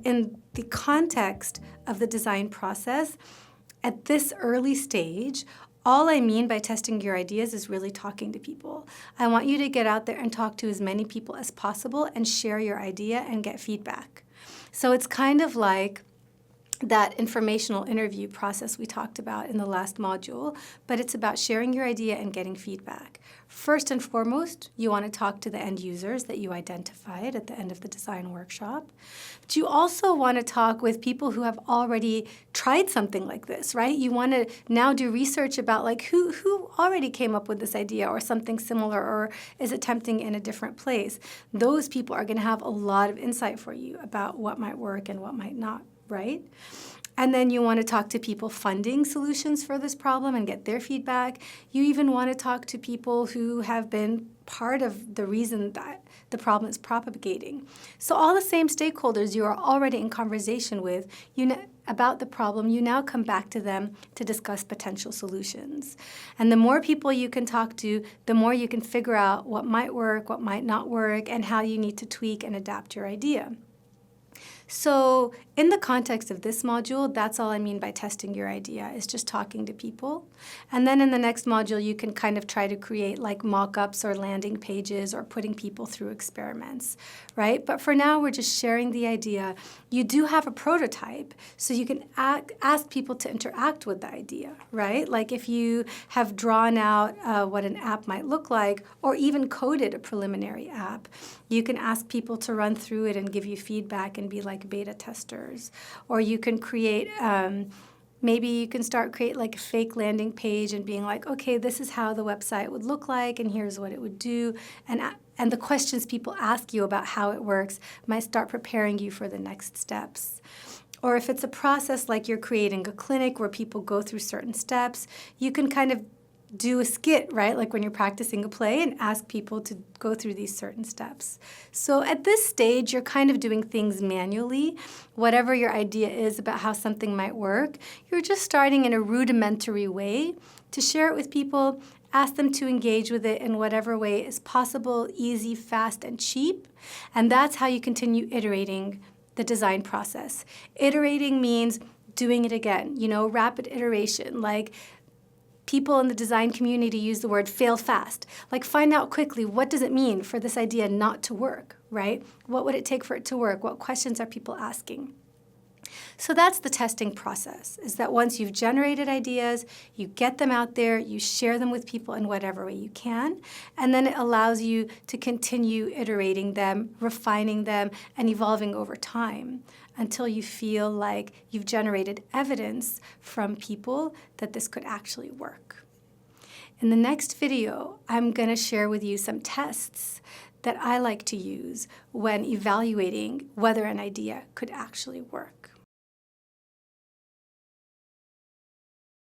in the context of the design process, at this early stage, all I mean by testing your ideas is really talking to people. I want you to get out there and talk to as many people as possible and share your idea and get feedback. So it's kind of like that informational interview process we talked about in the last module, but it's about sharing your idea and getting feedback. First and foremost, you want to talk to the end users that you identified at the end of the design workshop. But you also want to talk with people who have already tried something like this, right? You want to now do research about like who already came up with this idea or something similar or is attempting in a different place. Those people are going to have a lot of insight for you about what might work and what might not. Right? And then you want to talk to people funding solutions for this problem and get their feedback. You even want to talk to people who have been part of the reason that the problem is propagating. So all the same stakeholders you are already in conversation with about the problem, you now come back to them to discuss potential solutions. And the more people you can talk to, the more you can figure out what might work, what might not work, and how you need to tweak and adapt your idea. So in the context of this module, that's all I mean by testing your idea, is just talking to people. And then in the next module, you can kind of try to create like mock-ups or landing pages or putting people through experiments, right? But for now, we're just sharing the idea. You do have a prototype, so you can ask people to interact with the idea, right? Like if you have drawn out what an app might look like, or even coded a preliminary app, you can ask people to run through it and give you feedback and be like beta testers. Or you can create, maybe you can create like a fake landing page and being like, okay, this is how the website would look like and here's what it would do. And the questions people ask you about how it works might start preparing you for the next steps. Or if it's a process like you're creating a clinic where people go through certain steps, you can kind of do a skit, right? Like when you're practicing a play and ask people to go through these certain steps. So at this stage, you're kind of doing things manually. Whatever your idea is about how something might work, you're just starting in a rudimentary way to share it with people, ask them to engage with it in whatever way is possible, easy, fast, and cheap. And that's how you continue iterating the design process. Iterating means doing it again, rapid iteration, like people in the design community use the word fail fast. Like find out quickly, what does it mean for this idea not to work, right? What would it take for it to work? What questions are people asking? So that's the testing process, is that once you've generated ideas, you get them out there, you share them with people in whatever way you can, and then it allows you to continue iterating them, refining them, and evolving over time until you feel like you've generated evidence from people that this could actually work. In the next video, I'm going to share with you some tests that I like to use when evaluating whether an idea could actually work.